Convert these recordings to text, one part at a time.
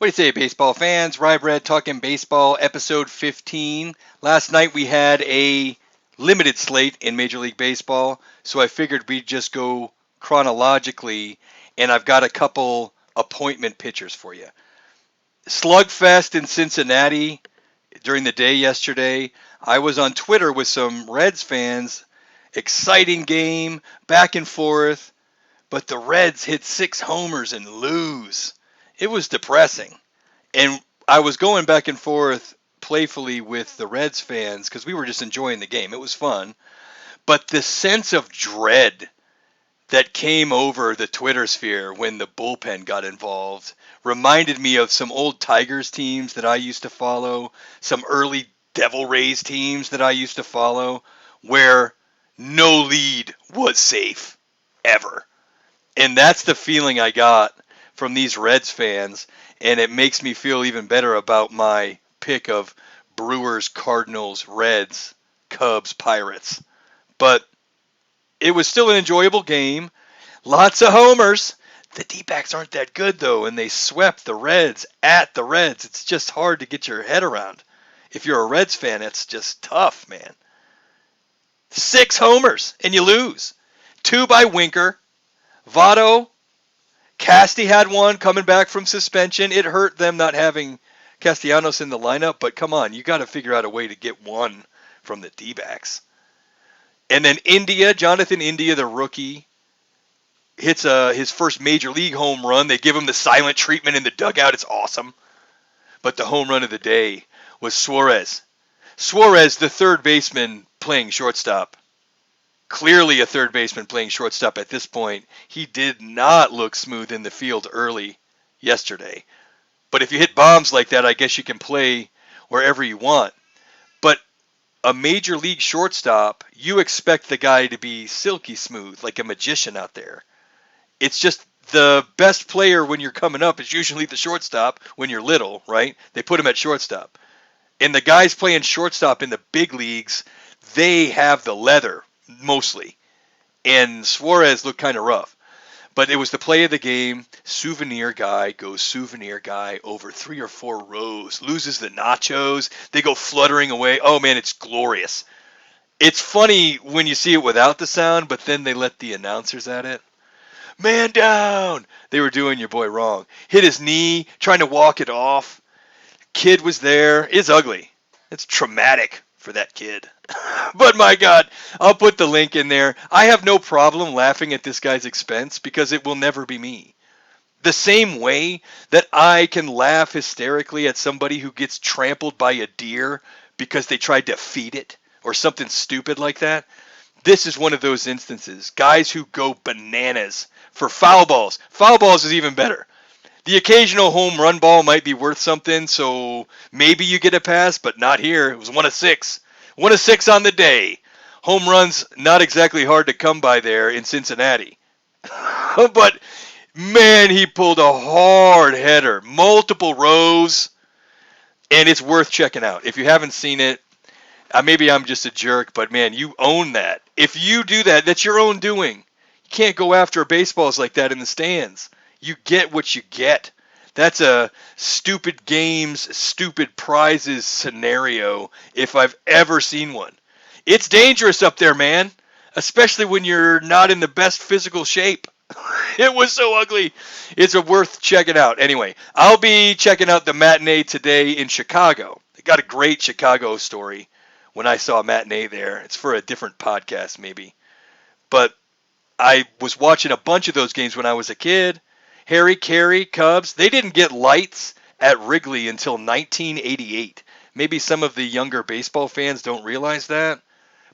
What do you say, baseball fans? Rye Bread talking baseball, episode 15. Last night we had a limited slate in Major League Baseball, so I figured we'd just go chronologically, and I've got a couple appointment pitchers for you. Slugfest in Cincinnati during the day yesterday. I was on Twitter with some Reds fans. Exciting game, back and forth, but the Reds hit 6 homers and lose. It was depressing. And I was going back and forth playfully with the Reds fans because we were just enjoying the game. It was fun. But the sense of dread that came over the Twitter sphere when the bullpen got involved reminded me of some old Tigers teams that I used to follow, some early Devil Rays teams that I used to follow, where no lead was safe, ever. And that's the feeling I got from these Reds fans, and it makes me feel even better about my pick of Brewers, Cardinals, Reds, Cubs, Pirates. But it was still an enjoyable game. Lots of homers. The D-backs aren't that good, though, and they swept the Reds at the Reds. It's just hard to get your head around. If you're a Reds fan, it's just tough, man. 6 homers, and you lose. 2 by Winker. Votto, Casty had one coming back from suspension. It hurt them not having Castellanos in the lineup, but come on, you got to figure out a way to get one from the D-backs. And then India, Jonathon India, the rookie, hits his first major league home run. They give him the silent treatment in the dugout. It's awesome. But the home run of the day was Suarez. Suarez, the third baseman playing shortstop. Clearly a third baseman playing shortstop at this point. He did not look smooth in the field early yesterday. But if you hit bombs like that, I guess you can play wherever you want. But a major league shortstop, you expect the guy to be silky smooth, like a magician out there. It's just the best player when you're coming up is usually the shortstop when you're little, right? They put him at shortstop. And the guys playing shortstop in the big leagues, they have the leather. Mostly. And Suarez looked kind of rough. But it was the play of the game. Souvenir Guy goes Souvenir Guy over 3 or 4 rows. Loses the nachos. They go fluttering away. Oh, man, it's glorious. It's funny when you see it without the sound, but then they let the announcers at it. Man down! They were doing your boy wrong. Hit his knee, trying to walk it off. Kid was there. It's ugly. It's traumatic for that kid. But my God, I'll put the link in there. I have no problem laughing at this guy's expense because it will never be me. The same way that I can laugh hysterically at somebody who gets trampled by a deer because they tried to feed it or something stupid like that. This is one of those instances. Guys who go bananas for foul balls. Foul balls is even better. The occasional home run ball might be worth something, so maybe you get a pass, but not here. It was 1 of 6. 1 of 6 on the day. Home runs, not exactly hard to come by there in Cincinnati. But, man, he pulled a hard header. Multiple rows, and it's worth checking out. If you haven't seen it, maybe I'm just a jerk, but, man, you own that. If you do that, that's your own doing. You can't go after baseballs like that in the stands. You get what you get. That's a stupid games, stupid prizes scenario if I've ever seen one. It's dangerous up there, man, especially when you're not in the best physical shape. It was so ugly. It's worth checking out. Anyway, I'll be checking out the matinee today in Chicago. They got a great Chicago story when I saw a matinee there. It's for a different podcast maybe. But I was watching a bunch of those games when I was a kid. Harry Carey, Cubs, they didn't get lights at Wrigley until 1988. Maybe some of the younger baseball fans don't realize that,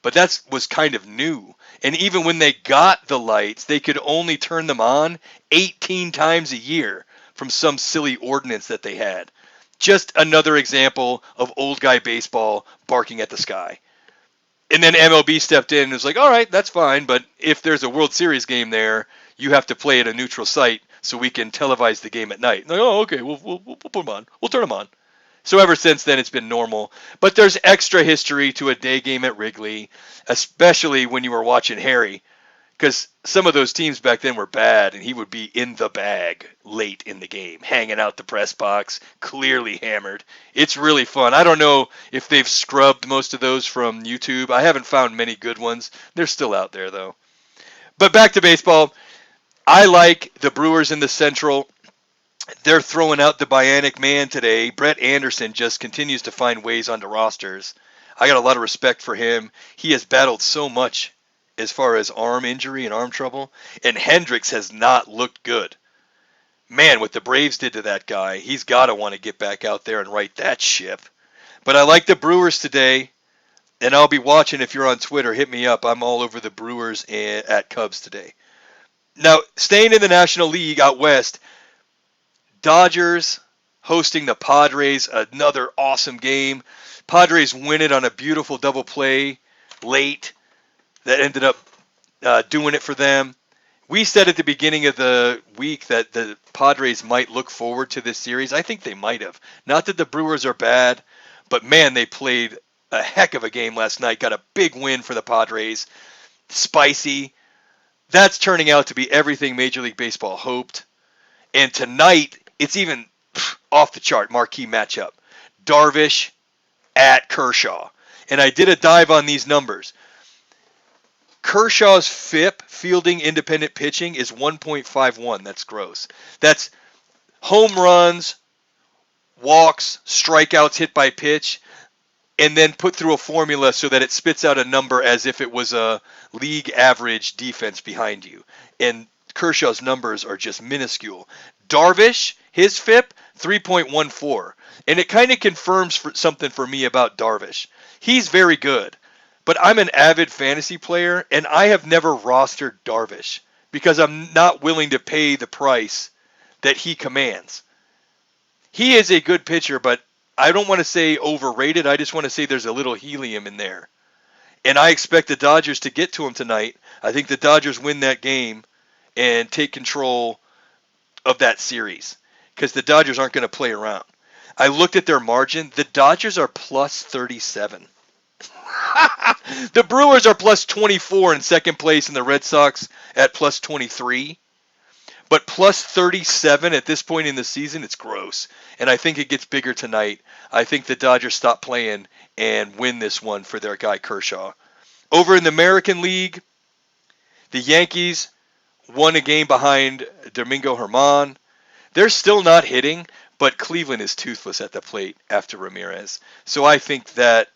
but that was kind of new. And even when they got the lights, they could only turn them on 18 times a year from some silly ordinance that they had. Just another example of old guy baseball barking at the sky. And then MLB stepped in and was like, all right, that's fine, but if there's a World Series game there, you have to play at a neutral site so we can televise the game at night. Like, oh, okay, we'll put them on. We'll turn them on. So ever since then, it's been normal. But there's extra history to a day game at Wrigley, especially when you were watching Harry Because some of those teams back then were bad, and he would be in the bag late in the game, hanging out the press box, clearly hammered. It's really fun. I don't know if they've scrubbed most of those from YouTube. I haven't found many good ones. They're still out there, though. But back to baseball. I like the Brewers in the Central. They're throwing out the Bionic Man today. Brett Anderson just continues to find ways onto rosters. I got a lot of respect for him. He has battled so much as far as arm injury and arm trouble, and Hendricks has not looked good. Man, what the Braves did to that guy, he's got to want to get back out there and right that ship. But I like the Brewers today, and I'll be watching. If you're on Twitter, hit me up. I'm all over the Brewers at Cubs today. Now, staying in the National League out west, Dodgers hosting the Padres, another awesome game. Padres win it on a beautiful double play late that ended up doing it for them. We said at the beginning of the week that the Padres might look forward to this series. I think they might have. Not that the Brewers are bad, but man, they played a heck of a game last night. Got a big win for the Padres. Spicy. That's turning out to be everything Major League Baseball hoped. And tonight, it's even off the chart marquee matchup. Darvish at Kershaw. And I did a dive on these numbers. Kershaw's FIP, fielding independent pitching, is 1.51. That's gross. That's home runs, walks, strikeouts, hit by pitch, and then put through a formula so that it spits out a number as if it was a league average defense behind you. And Kershaw's numbers are just minuscule. Darvish, his FIP, 3.14. And it kind of confirms something for me about Darvish. He's very good. But I'm an avid fantasy player, and I have never rostered Darvish because I'm not willing to pay the price that he commands. He is a good pitcher, but I don't want to say overrated. I just want to say there's a little helium in there. And I expect the Dodgers to get to him tonight. I think the Dodgers win that game and take control of that series because the Dodgers aren't going to play around. I looked at their margin. The Dodgers are plus 37. The Brewers are plus 24 in second place, and the Red Sox at plus 23. But plus 37 at this point in the season, it's gross. And I think it gets bigger tonight. I think the Dodgers stop playing and win this one for their guy Kershaw. Over in the American League, the Yankees won a game behind Domingo Germán. They're still not hitting, but Cleveland is toothless at the plate after Ramirez. So I think that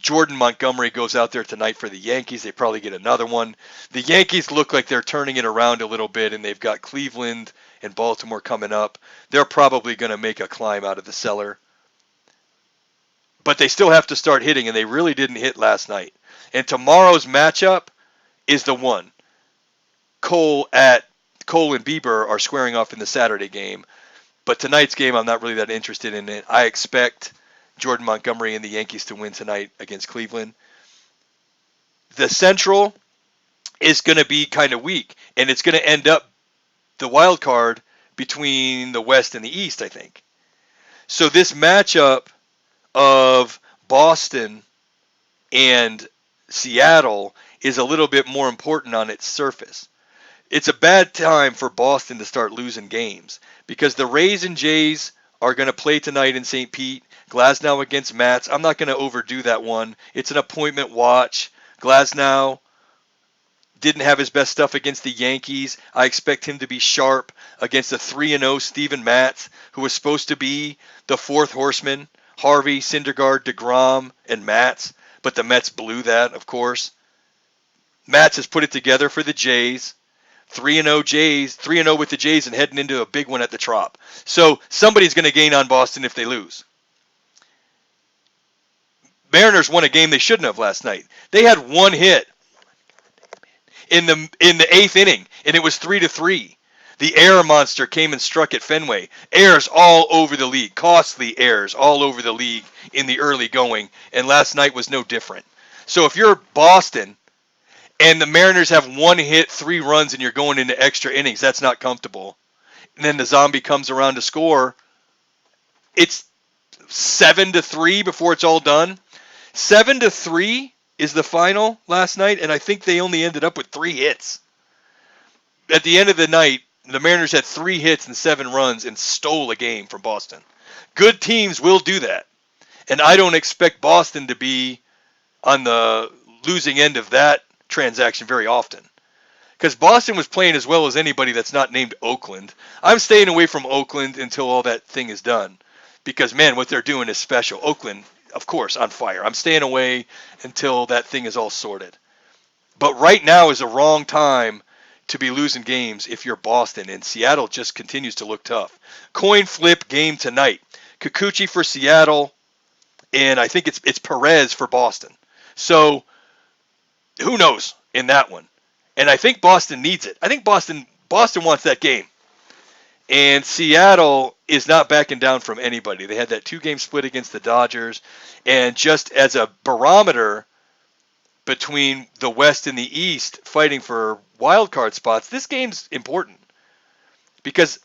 Jordan Montgomery goes out there tonight for the Yankees. They probably get another one. The Yankees look like they're turning it around a little bit, and they've got Cleveland and Baltimore coming up. They're probably going to make a climb out of the cellar. But they still have to start hitting, and they really didn't hit last night. And tomorrow's matchup is the one. Cole and Bieber are squaring off in the Saturday game. But tonight's game, I'm not really that interested in it. I expect Jordan Montgomery and the Yankees to win tonight against Cleveland. The Central is going to be kind of weak, and it's going to end up the wild card between the West and the East, I think. So this matchup of Boston and Seattle is a little bit more important on its surface. It's a bad time for Boston to start losing games because the Rays and Jays are going to play tonight in St. Pete. Glasnow against Matz. I'm not going to overdo that one. It's an appointment watch. Glasnow didn't have his best stuff against the Yankees. I expect him to be sharp against a 3-0 Steven Matz, who was supposed to be the fourth horseman. Harvey, Syndergaard, DeGrom, and Matz. But the Mets blew that, of course. Matz has put it together for the Jays. 3-0 Jays, 3-0 with the Jays and heading into a big one at the Trop. So somebody's going to gain on Boston if they lose. Mariners won a game they shouldn't have last night. They had one hit in the eighth inning, and it was 3-3. The air monster came and struck at Fenway. Errors all over the league, costly errors all over the league in the early going, and last night was no different. So if you're Boston and the Mariners have one hit, 3 runs, and you're going into extra innings, that's not comfortable. And then the zombie comes around to score. It's 7-3 before it's all done. 7-3 is the final last night, and I think they only ended up with 3 hits. At the end of the night, the Mariners had 3 hits and 7 runs and stole a game from Boston. Good teams will do that. And I don't expect Boston to be on the losing end of that transaction very often. Because Boston was playing as well as anybody that's not named Oakland. I'm staying away from Oakland until all that thing is done. Because, man, what they're doing is special. Oakland, of course, on fire. I'm staying away until that thing is all sorted. But right now is a wrong time to be losing games if you're Boston, and Seattle just continues to look tough. Coin flip game tonight. Kikuchi for Seattle, and I think it's Perez for Boston. So who knows in that one? And I think Boston needs it. I think Boston wants that game. And Seattle is not backing down from anybody. They had that 2-game split against the Dodgers, and just as a barometer between the West and the East fighting for wild card spots, this game's important because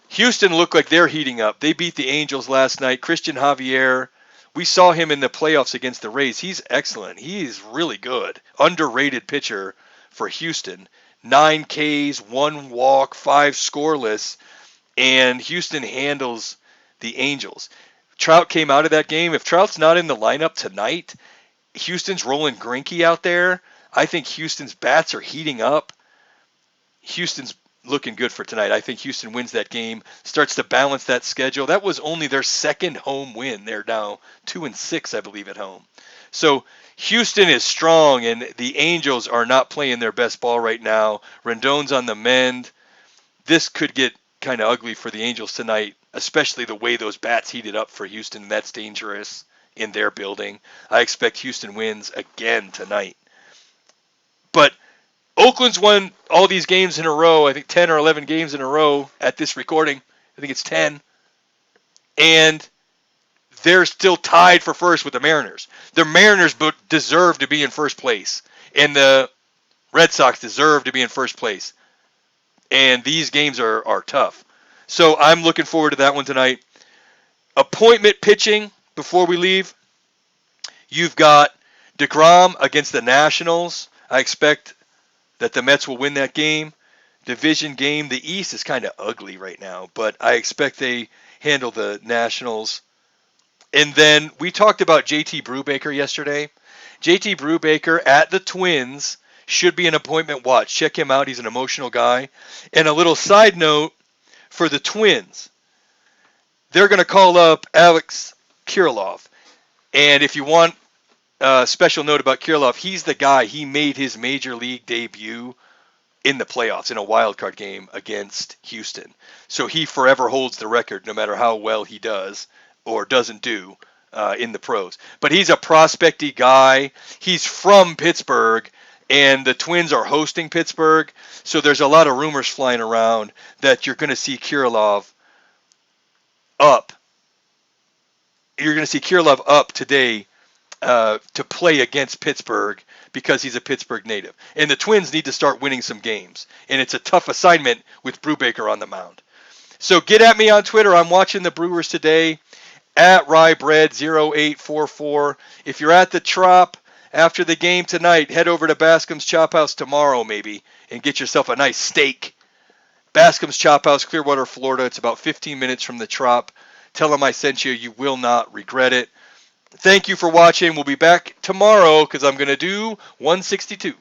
Houston looked like they're heating up. They beat the Angels last night. Christian Javier, we saw him in the playoffs against the Rays. He's excellent. He's really good. Underrated pitcher for Houston. 9 Ks, 1 walk, 5 scoreless, and Houston handles the Angels. Trout came out of that game. If Trout's not in the lineup tonight, Houston's rolling Greinke out there. I think Houston's bats are heating up. Houston's looking good for tonight. I think Houston wins that game, starts to balance that schedule. That was only their second home win. They're now 2-6, I believe, at home. So Houston is strong, and the Angels are not playing their best ball right now. Rendon's on the mend. This could get kind of ugly for the Angels tonight, especially the way those bats heated up for Houston. That's dangerous in their building. I expect Houston wins again tonight. But Oakland's won all these games in a row, I think 10 or 11 games in a row at this recording. I think it's 10. And they're still tied for first with the Mariners. The Mariners deserve to be in first place. And the Red Sox deserve to be in first place. And these games are tough. So I'm looking forward to that one tonight. Appointment pitching before we leave. You've got DeGrom against the Nationals. I expect that the Mets will win that game. Division game. The East is kind of ugly right now, but I expect they handle the Nationals. And then we talked about JT Brubacher yesterday. JT Brubacher at the Twins should be an appointment watch. Check him out. He's an emotional guy. And a little side note for the Twins. They're going to call up Alex Kirilloff. And if you want a special note about Kirilloff, he's the guy. He made his major league debut in the playoffs in a wild card game against Houston. So he forever holds the record no matter how well he does or doesn't do in the pros. But he's a prospecty guy. He's from Pittsburgh, and the Twins are hosting Pittsburgh. So there's a lot of rumors flying around that you're going to see Kirilloff up. You're going to see Kirilloff up today to play against Pittsburgh because he's a Pittsburgh native. And the Twins need to start winning some games. And it's a tough assignment with Brubacher on the mound. So get at me on Twitter. I'm watching the Brewers today at RyeBread0844. If you're at the Trop after the game tonight, head over to Bascom's Chop House tomorrow maybe and get yourself a nice steak. Bascom's Chop House, Clearwater, Florida. It's about 15 minutes from the Trop. Tell them I sent you. You will not regret it. Thank you for watching. We'll be back tomorrow because I'm going to do 162.